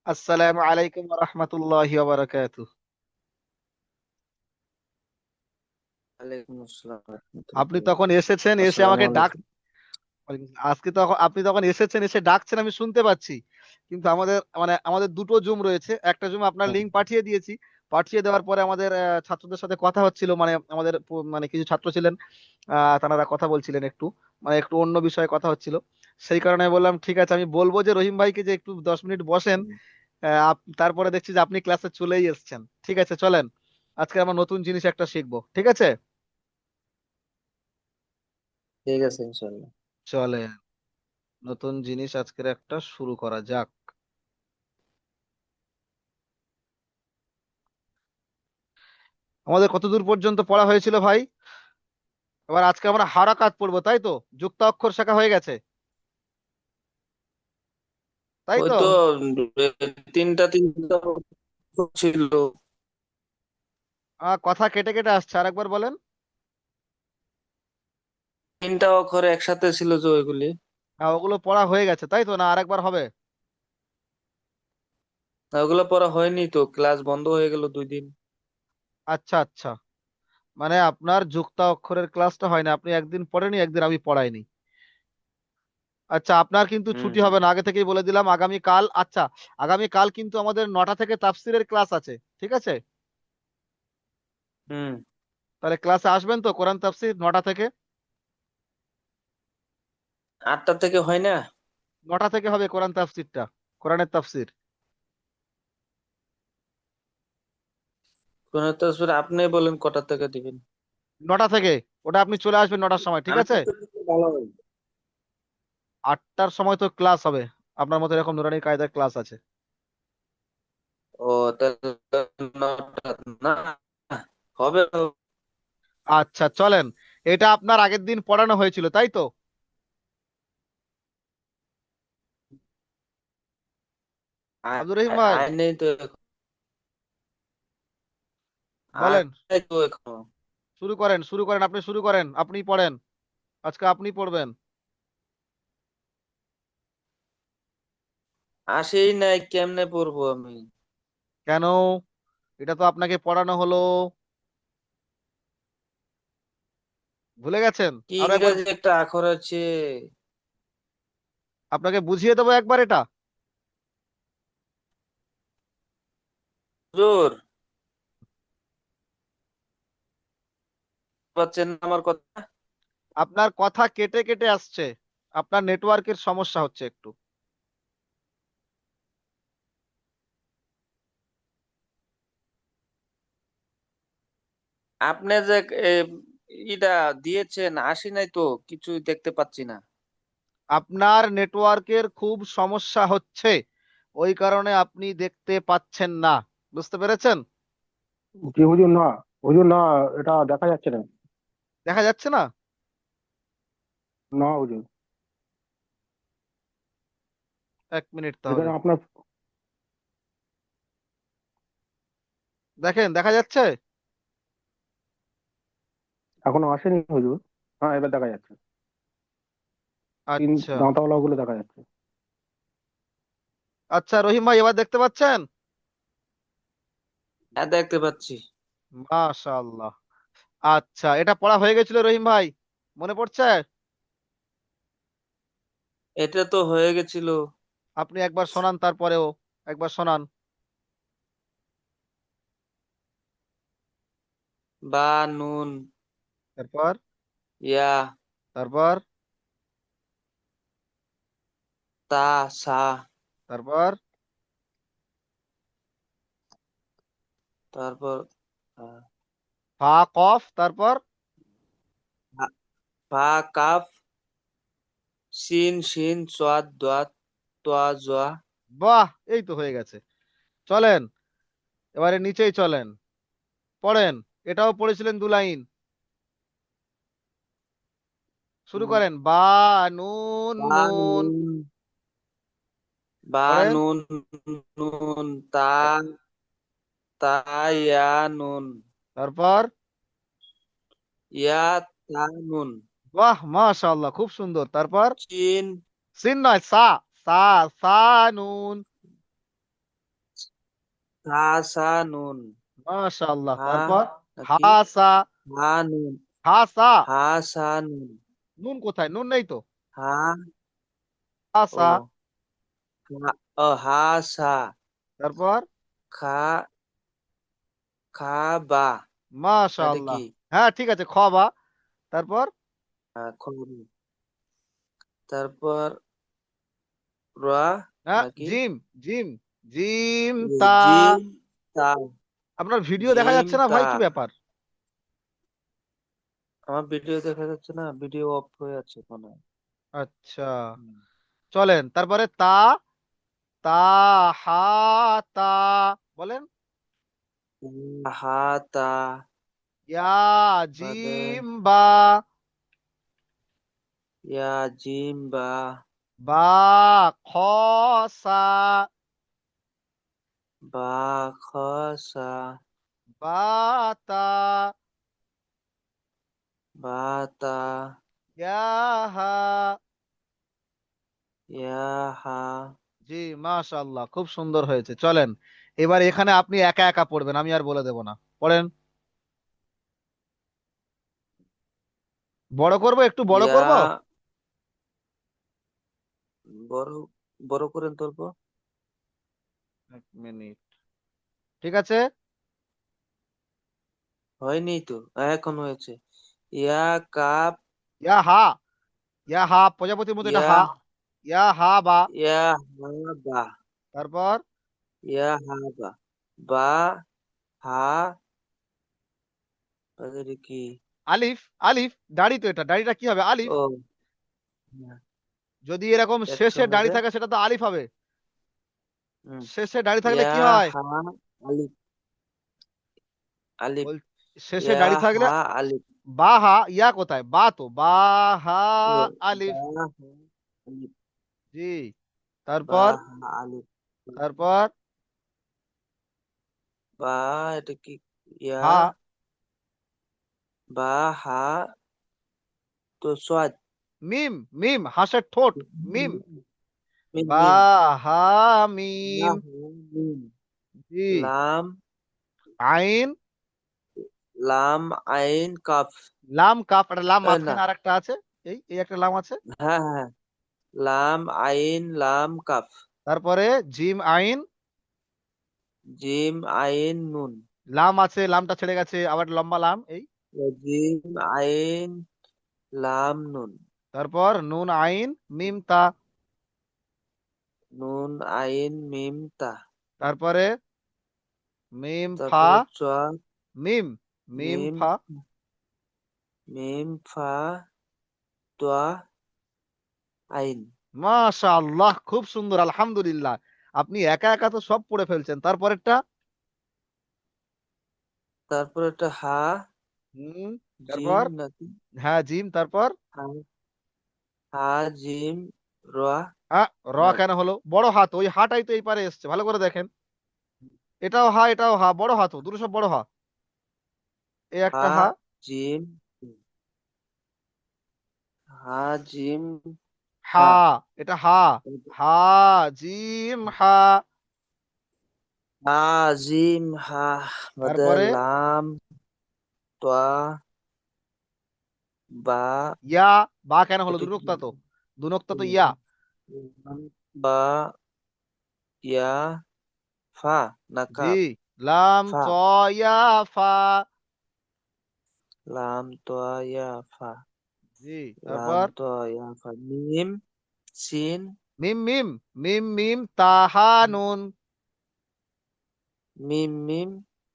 আসসালামু আলাইকুম ওয়া রাহমাতুল্লাহি ওয়া বারাকাতুহু। ওয়ালাইকুম আসসালাম আপনি রাহমাতুল্লাহ। তখন এসেছেন, এসে আসসালামু আমাকে আলাইকুম। আজকে তখন আপনি তখন এসেছেন, এসে ডাকছেন, আমি শুনতে পাচ্ছি। কিন্তু আমাদের দুটো জুম রয়েছে। একটা জুম আপনার লিংক পাঠিয়ে দিয়েছি। পাঠিয়ে দেওয়ার পরে আমাদের ছাত্রদের সাথে কথা হচ্ছিল, মানে আমাদের মানে কিছু ছাত্র ছিলেন, তারা কথা বলছিলেন একটু, মানে একটু অন্য বিষয়ে কথা হচ্ছিল। সেই কারণে আমি বললাম ঠিক আছে, আমি বলবো যে রহিম ভাইকে যে একটু 10 মিনিট বসেন। হুম, তারপরে দেখছি যে আপনি ক্লাসে চলেই এসেছেন। ঠিক আছে, চলেন আজকে আমরা নতুন জিনিস একটা শিখবো, ঠিক আছে? ঠিক আছে ইনশাল্লাহ। চলেন, নতুন জিনিস আজকের একটা শুরু করা যাক। আমাদের কত দূর পর্যন্ত পড়া হয়েছিল ভাই? এবার আজকে আমরা হারাকাত পড়বো, তাই তো? যুক্ত অক্ষর শেখা হয়ে গেছে, তাই ওই তো? তো তিনটা তিনটা ছিল। কথা কেটে কেটে আসছে, আরেকবার বলেন। তিনটা অক্ষর একসাথে ছিল যে ওইগুলি। ওগুলো পড়া হয়ে গেছে, তাই তো? না আরেকবার হবে? ওগুলো পড়া হয়নি তো, ক্লাস বন্ধ হয়ে গেল 2 দিন। আচ্ছা আচ্ছা, মানে আপনার যুক্ত অক্ষরের ক্লাসটা হয় না, আপনি একদিন পড়েনি, একদিন আমি পড়াইনি। আচ্ছা, আপনার কিন্তু হুম ছুটি হুম হবে না, আগে থেকেই বলে দিলাম। আগামীকাল, আচ্ছা, আগামীকাল কিন্তু আমাদের 9টা থেকে তাফসিরের ক্লাস আছে, ঠিক আছে? হুম। তাহলে ক্লাসে আসবেন তো, কোরআন তাফসির 9টা থেকে? 8টা থেকে হয় না? 9টা থেকে হবে কোরআন তাফসিরটা, কোরআনের তাফসির। কোন তো আপনি বলেন কটা থেকে দিবেন। 9টা থেকে, ওটা আপনি চলে আসবেন 9টার সময়, ঠিক আছে? 8টা থেকে তো ভালো হয়। 8টার সময় তো ক্লাস হবে, আপনার মতো এরকম নুরানি কায়দার ক্লাস আছে। ও তাহলে 9টা না হবে। আচ্ছা চলেন, এটা আপনার আগের দিন পড়ানো হয়েছিল, তাই তো? আব্দুর রহিম ভাই, আয় নেই তো এখন। আয় বলেন। নাই তো এখনো। শুরু করেন, শুরু করেন, আপনি শুরু করেন, আপনি পড়েন। আজকে আপনি পড়বেন। আসেই নাই, কেমনে পড়বো আমি? কেন? এটা তো আপনাকে পড়ানো হলো, ভুলে গেছেন? কি আরো একবার ইংরেজি একটা আখর আছে? আপনাকে বুঝিয়ে দেবো একবার এটা। হুজুর, পাচ্ছেন না আমার কথা? আপনার কথা কেটে কেটে আসছে, আপনার নেটওয়ার্কের সমস্যা হচ্ছে একটু। আপনি যে এ, ইটা দিয়েছেন আসি নাই তো, কিছুই দেখতে পাচ্ছি না। আপনার নেটওয়ার্কের খুব সমস্যা হচ্ছে, ওই কারণে আপনি দেখতে পাচ্ছেন না। বুঝতে পেরেছেন? জি হুজুর, না হুজুর, না এটা দেখা যাচ্ছে না। দেখা যাচ্ছে না? না হুজুর, 1 মিনিট তাহলে। এখানে আপনার দেখেন, দেখা যাচ্ছে? এখনো আসেনি হুজুর। হ্যাঁ, এবার দেখা যাচ্ছে। তিন আচ্ছা দাঁতাওয়ালা গুলো দেখা যাচ্ছে। আচ্ছা, রহিম ভাই এবার দেখতে পাচ্ছেন? হ্যাঁ দেখতে পাচ্ছি। মাশাআল্লাহ। আচ্ছা, এটা পড়া হয়ে গেছিল রহিম ভাই, মনে পড়ছে? এটা তো হয়ে গেছিল। আপনি একবার শোনান, তারপরেও একবার শোনান। বা নুন তারপর? ইয়া তারপর? তা সা, তারপর? তারপর আহ, ফা কফ, তারপর? ফা কাফ সিন শিন সোয়াদ দোয়াত তোয়া জোয়া। বাহ, এই তো হয়ে গেছে। চলেন, এবারে নিচেই চলেন, পড়েন। এটাও পড়েছিলেন 2 লাইন। শুরু হুম, করেন, বা নুন বা নুন। নুন, বা পড়েন। নুন নুন তা, তা ইয়া নুন, তারপর? ইয়া তা নুন, বাহ, মাশাআল্লাহ, খুব সুন্দর। তারপর? চিন সিন নয়, সা। সা, সা নুন। হা সা নুন। মাশাআল্লাহ। হা তারপর নাকি হাসা, হা নুন। হাসা, হা সা নুন। নুন কোথায়? নুন নেই তো। হা ও হাসা, হা সা তারপর খা খা বা। এটা মাশাআল্লাহ। কি হ্যাঁ ঠিক আছে, খ বা, তারপর খবর। তারপর রা হ্যাঁ নাকি জিম, জিম, জিম তা। জিম তা। আপনার ভিডিও দেখা জিম যাচ্ছে না তা। ভাই, কি ব্যাপার? আমার ভিডিও দেখা যাচ্ছে না, ভিডিও অফ হয়ে আছে মনে হয়। আচ্ছা, হুম। চলেন তারপরে তা, তা, হা, তা, বলেন। হা তা ইয়া বাদে জিম বা, ইয়া জিম বা। বা খ সা, বা খ সা বা তা, বা তা ইয়া হা। ইয়া হা। জি মাশাআল্লাহ, খুব সুন্দর হয়েছে। চলেন এবার এখানে আপনি একা একা পড়বেন, আমি আর বলে দেব না। পড়েন। বড় করব, একটু বড় ইয়া করব। বড় বড় করে তুলবো। এক মিনিট, ঠিক আছে। হয়নি তো, এখন হয়েছে। ইয়া কাপ ইয়া হা, ইয়া হা প্রজাপতির মধ্যে এটা ইয়া হা। ইয়া হা বা, ইয়া হা বা। তারপর ইয়া হা বা। বা হা তাদের কি আলিফ, আলিফ দাড়ি তো, এটা দাড়িটা কি হবে? আলিফ। ও হ্যাঁ, যদি এরকম শেষে দাড়ি একসঙ্গে থাকে সেটা তো আলিফ হবে। হুম। শেষে দাড়ি থাকলে ইয়া কি হয়? হা আলিফ আলিফ। বল, শেষে ইয়া দাড়ি থাকলে হা আলিফ। বা হা, ইয়া কোথায়? বা তো বা হা ও, আলিফ। বা হা আলিফ। জি, বা তারপর হা আলিফ। তারপর বা এটা কি ইয়া হা, বা হা তো সোয়াদ। মিম, মিম হাঁসের ঠোঁট, মিম। মিম বা মিম। হা বা মিম। হা মিম। জি, লাম আইন, লাম আইন কাফ। লাম কাফ, একটা লাম না, মাঝখানে আর একটা আছে। এই এই একটা লাম আছে। হ্যাঁ হ্যাঁ, লাম আইন লাম কাফ। তারপরে জিম আইন, জিম আইন নুন। লাম আছে, লামটা ছেড়ে গেছে, আবার লম্বা লাম এই। জিম আইন লাম নুন। তারপর নুন আইন মিম তা। নুন আইন মিম তা। তারপরে মিম ফা, তারপরে চা মিম, মিম মিম ফা। মিম ফা তোয়া আইন। মাশাআল্লাহ, খুব সুন্দর, আলহামদুলিল্লাহ। আপনি একা একা তো সব পড়ে ফেলছেন। তারপরেরটা তারপরে একটা হা হুম, জিম তারপর নাকি হ্যাঁ জিম, তারপর হা হা জিম রোয়া র না। কেন হলো? বড় হাত, ওই হাটাই তো এই পারে এসছে, ভালো করে দেখেন। এটাও হা, এটাও হা, বড় হাত, দুটো সব বড় হা। এই হা একটা হা, জিম হা জিম হা, হা। এটা হা, হা জিম হা। হা জিম হা বাদে তারপরে লাম তোয়া বা। ইয়া, বা কেন হলো? এটা কি দুনোক্তা তো, দুনোক্তা তো ইয়া। লাম বা ইয়া ফা না জি, কাফ। লাম ফা চ ইয়া ফা। লাম তোয়া ইয়া ফা। জি, লাম তারপর তোয়া ইয়া ফা মিম সিন মিম, মিম, মিম মিম তাহা নুন। মিম মিম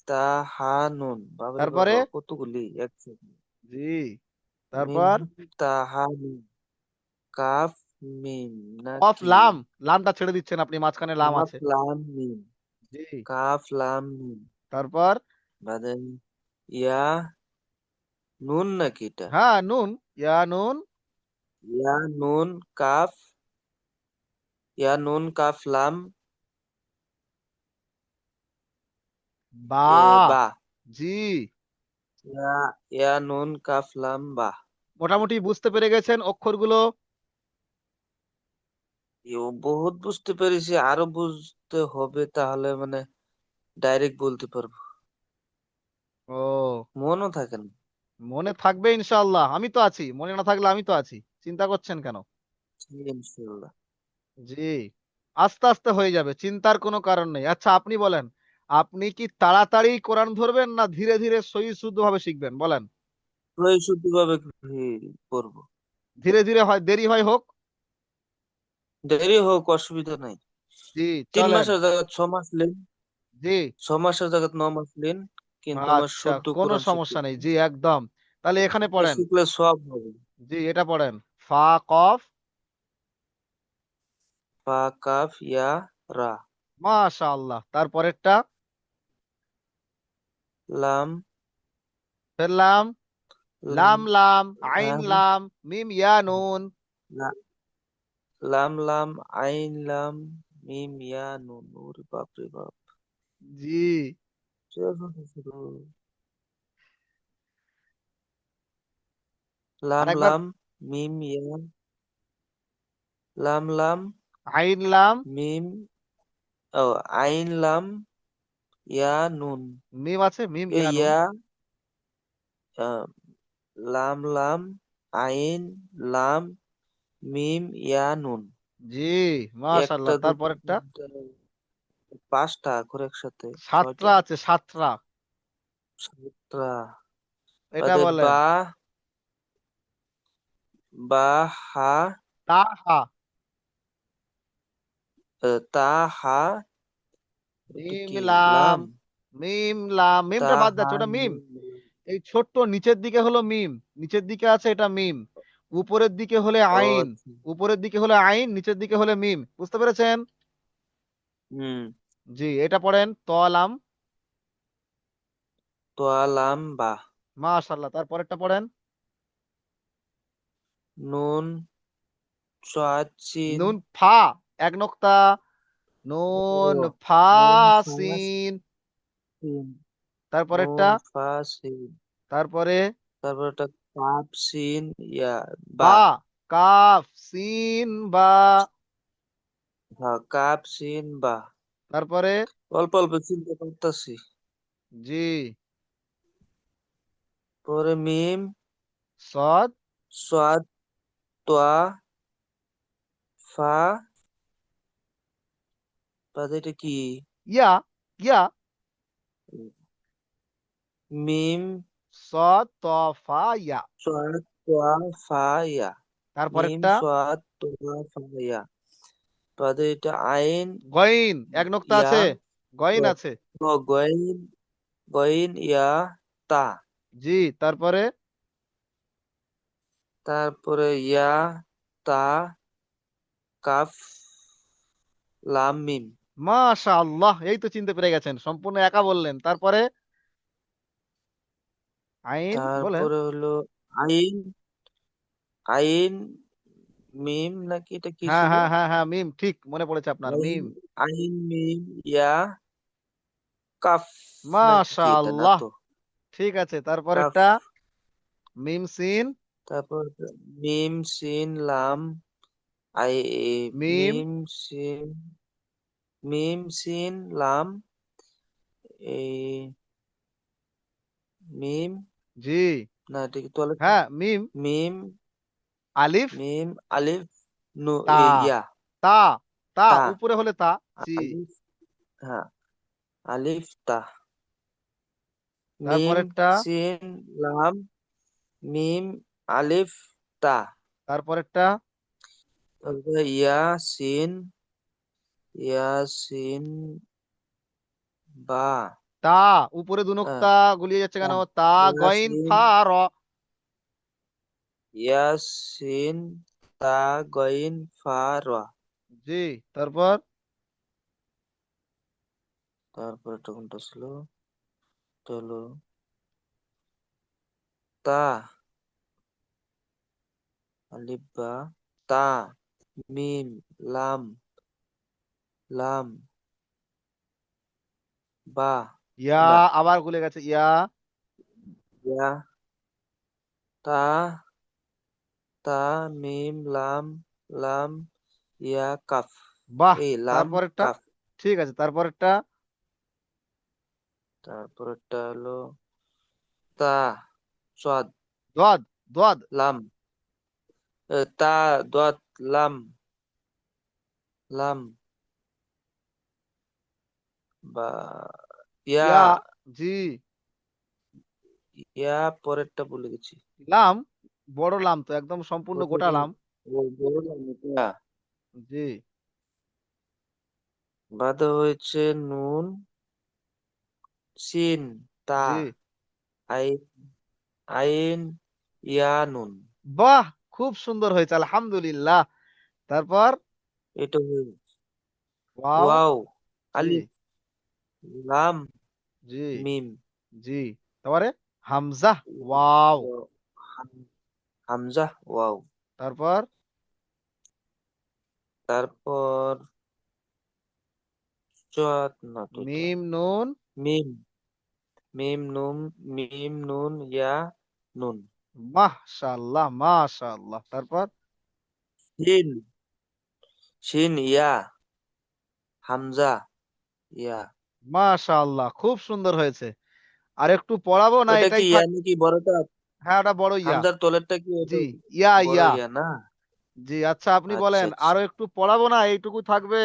তা হা নুন। বাবারে তারপরে বাবা কতগুলি এক সেকেন্ড। জি, মিম তারপর মিম তা হা নুন কাফ মিম কফ নাকি লাম, লামটা ছেড়ে দিচ্ছেন আপনি, মাঝখানে লাম কাফ আছে। লাম মিম। জি, কাফ লাম মিম তারপর বাদে ইয়া নুন নাকি এটা হ্যাঁ নুন, ইয়া নুন ইয়া নুন কাফ ইয়া নুন কাফ লাম বা। বা। জি, ইয়া ইয়া নুন কাফ লাম বা। মোটামুটি বুঝতে পেরে গেছেন অক্ষরগুলো। বহুত বুঝতে পেরেছি, আরো বুঝতে হবে তাহলে মানে ডাইরেক্ট বলতে পারবো, ও, মনও থাকে না। মনে থাকবে ইনশাআল্লাহ, আমি তো আছি, মনে না থাকলে আমি তো আছি, চিন্তা করছেন কেন? ইনশাল্লাহ। জি, আস্তে আস্তে হয়ে যাবে, চিন্তার কোনো কারণ নেই। আচ্ছা আপনি বলেন, আপনি কি তাড়াতাড়ি কোরআন ধরবেন না ধীরে ধীরে সহি শুদ্ধ ভাবে শিখবেন বলেন? ওই শুদ্ধ ভাবে পড়বো। ধীরে ধীরে হয়, দেরি হয় হোক। দেরি হোক, অসুবিধা নাই। জি, 3 চলেন। মাসের জায়গায় 6 মাস নেন, জি, 6 মাসের জায়গায় 9 মাস নেন, কিন্তু আমার আচ্ছা, শুদ্ধ কোনো কোরআন শিখতে সমস্যা নেই, হবে। জি একদম। তাহলে এখানে এটা পড়েন। শিখলে সব হবে। জি, এটা পড়েন। ফা কফ। ফা কাফ ইয়া রা। মাশাআল্লাহ, তারপরেরটা। লাম ফের লাম। লাম লাম লাম, আইন লাম লাম, মিম ইয়া নুন। লা- লাম লাম আইন লাম মিম ইয়া নুন। ওরে বাপ রে বাপ। জি, লাম আরেকবার। লাম মিম ইয়া। লাম লাম আইন লাম। মিম ও আইন লাম ইয়া নুন। মিম আছে, মিম এ ইয়া নুন। ইয়া আহ, লাম লাম আইন লাম মিম ইয়া নুন। জি, একটা মাশাআল্লাহ, দুটো তারপরেরটা। তিনটা 5টা করে একসাথে। সাতটা 6টা আছে, সাতটা। 7টা। এটা বাদে বলেন। বা বা হা তা হা। তা হা। এটা মিম কি লাম। লাম? মিম লাম, তা মিমটা বাদ হা যাচ্ছে, ওটা মিম। মিম লাম। এই ছোট্ট নিচের দিকে হলো মিম, নিচের দিকে আছে এটা মিম। উপরের দিকে হলে ও আইন। আচ্ছা। উপরের দিকে হলে আইন, নিচের দিকে হলে মিম, বুঝতে পেরেছেন? হুম। জি, এটা পড়েন। তলাম। তোয়া লাম বা। মাশাআল্লাহ, তারপরেরটা পড়েন। নুন সাদ সিন। নুন ফা। এক নোক্তা। ও নুন ফা নুন ফা সিন। সিন। তারপরেরটা। নুন ফা সিন। তারপরে তারপর একটা কাপ সিন ইয়া বা। বা। কাফ সিন বা। হ্যাঁ, কাপ সিন বা। তারপরে। অল্প অল্প চিনতে পারতাছি। জি। পরে মিম সদ। সাদ তোয়া ফা। বাদে এটা কি? ইয়া। ইয়া। মিম সদ ত ফা ইয়া। সাদ তোয়া ফা ইয়া। মিম তারপরেরটা। সাদ তোয়া ফা ইয়া। বাদে এটা আইন গইন। এক নোক্তা ইয়া। আছে। গইন গ- আছে। গইন গইন ইয়া তা। জি, তারপরে। তারপরে ইয়া তা কাফ লাম মিম। মাশাআল্লাহ, এই তো চিনতে পেরে গেছেন, সম্পূর্ণ একা বললেন। তারপরে আইন বলেন। তারপরে হলো আইন আইন মিম নাকি এটা কি হ্যাঁ ছিল? হ্যাঁ হ্যাঁ হ্যাঁ, মিম, ঠিক মনে পড়েছে আপনার, আইন মিম। আইন মিম ইয়া কাফ নাকি এটা না মাশাআল্লাহ, তো? ঠিক আছে, কাফ। তারপরেরটা। মিম সিন। তারপর মিম সিন লাম আই মিম। মিম সিন মিম সিন লাম এই মিম জি। না এটা কি তোয়ালে? হ্যাঁ, মিম। মিম আলিফ। মিম আলিফ নু তা। ইয়া তা। তা তা। উপরে হলে তা। জি। আলিফ হ্যাঁ আলিফ তা। মিম তারপরেরটা। সিন লাম মিম আলিফ তা। তারপরেরটা। তারপরে ইয়াসিন ইয়াসিন বা। তা উপরে দু হ্যাঁ, নোক্তা, গুলিয়ে যাচ্ছে তা। কেন? তা। গইন ইয়াসিন ফা র। ইয়াসিন তা গইন ফা র। জি, তারপর। তারপর এটা কোনটা ছিল? এটা হলো তা আলিফ বা তা মিম লাম লাম বা ইয়া। না আবার গুলে গেছে, ইয়া। ইয়া তা তা মিম লাম লাম ইয়া কাফ। বাহ, এই লাম তারপরেরটা। কাফ। ঠিক আছে, তারপরেরটা। তারপরেরটা হলো তা, সাদ, দোয়াদ, দোয়াদ, লাম, তা, দোয়াত, লাম, লাম, বা ইয়া, ইয়া, জি, ইয়া পরেরটা ভুলে গেছি। লাম, বড় লাম তো একদম সম্পূর্ণ গোটা লাম। বললাম ইয়া। জি, বাদে হয়েছে নুন, সিন, তা, জি, আইন, আইন, ইয়া, নুন। বাহ, খুব সুন্দর হয়েছে আলহামদুলিল্লাহ। তারপর এটা হয়ে গেছে। ওয়াও, ওয়াও, জি, আলিফ, লাম, জি, মিম, জি, তারপরে হামজা, ওয়াও, হাম- হামজা, ওয়াও। তারপর তারপর চুয়াত না তো এটা। মিম নুন, মিম, মিম নুন, মিম নুন, ইয়া, নুন। মাশাআল্লাহ মাশাআল্লাহ। তারপর শিন, শিন, ইয়া, হামজা, ইয়া। মাশাআল্লাহ, খুব সুন্দর হয়েছে। আর একটু পড়াবো না ওটা কি এটাই ইয়া থাক? নাকি বড়টা? হ্যাঁ, ওটা বড় ইয়া। হামজার তলেরটা কি ওটা? জি, ইয়া বড় ইয়া। ইয়া না? জি, আচ্ছা আপনি আচ্ছা বলেন আচ্ছা, আরো একটু পড়াবো না এইটুকু থাকবে?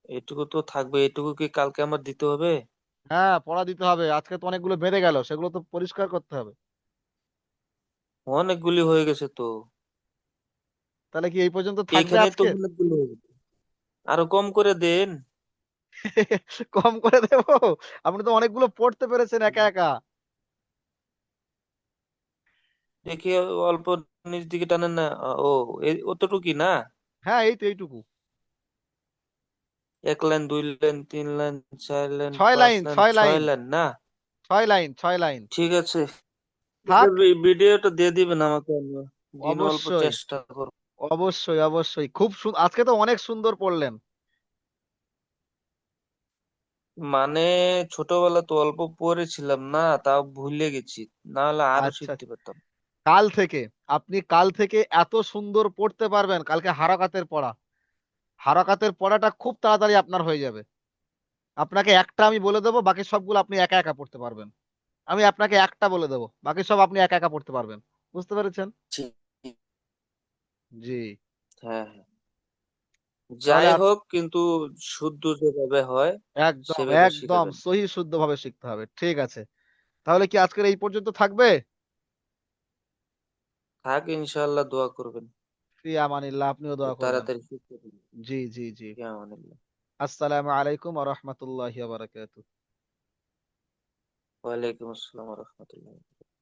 এটুকু তো থাকবে। এটুকু কি কালকে আমার দিতে হবে? হ্যাঁ, পড়া দিতে হবে। আজকে তো অনেকগুলো বেড়ে গেল, সেগুলো তো পরিষ্কার করতে হবে। অনেকগুলি হয়ে গেছে তো। তাহলে কি এই পর্যন্ত থাকবে এখানে তো আজকে? অনেকগুলো হয়ে গেছে। আরো কম করে দেন। কম করে দেবো? আপনি তো অনেকগুলো পড়তে পেরেছেন একা একা। দেখি অল্প নিচ দিকে টানেন না। ও, অতটুকুই না? হ্যাঁ, এই তো এইটুকু। এক লাইন, দুই লাইন, তিন লাইন, চার লাইন, ছয় পাঁচ লাইন, লাইন, ছয় ছয় লাইন, লাইন না? ছয় লাইন, ছয় লাইন। ঠিক আছে। থাক। ভিডিওটা দিয়ে দিবেন আমাকে, আমি দিন অল্প অবশ্যই, চেষ্টা করব। অবশ্যই, অবশ্যই। আজকে তো অনেক সুন্দর পড়লেন। মানে ছোটবেলা তো অল্প পড়েছিলাম না, তাও ভুলে গেছি। না হলে আরো আচ্ছা, শিখতে পারতাম। কাল থেকে এত সুন্দর পড়তে পারবেন। কালকে হারাকাতের পড়া, হারাকাতের পড়াটা খুব তাড়াতাড়ি আপনার হয়ে যাবে। আপনাকে একটা আমি বলে দেবো, বাকি সবগুলো আপনি একা একা পড়তে পারবেন। আমি আপনাকে একটা বলে দেবো, বাকি সব আপনি একা একা পড়তে পারবেন। বুঝতে পেরেছেন? ঠিক। জি। হ্যাঁ হ্যাঁ। তাহলে যাই হোক, কিন্তু শুদ্ধ যেভাবে হয় একদম সেভাবে একদম শিখাবেন। সহি শুদ্ধভাবে শিখতে হবে। ঠিক আছে, তাহলে কি আজকের এই পর্যন্ত থাকবে? থাক, ইনশাআল্লাহ দোয়া করবেন। ফি আমানিল্লাহ, আপনিও যে দোয়া করবেন। তাড়াতাড়ি শিখতে পারি। জি, জি, জি। ইয়ামানিল্লাহ। আসসালামু আলাইকুম ওয়া রাহমাতুল্লাহি ওয়া বারাকাতুহু। ওয়ালাইকুম আসসালাম রহমতুল্লাহ।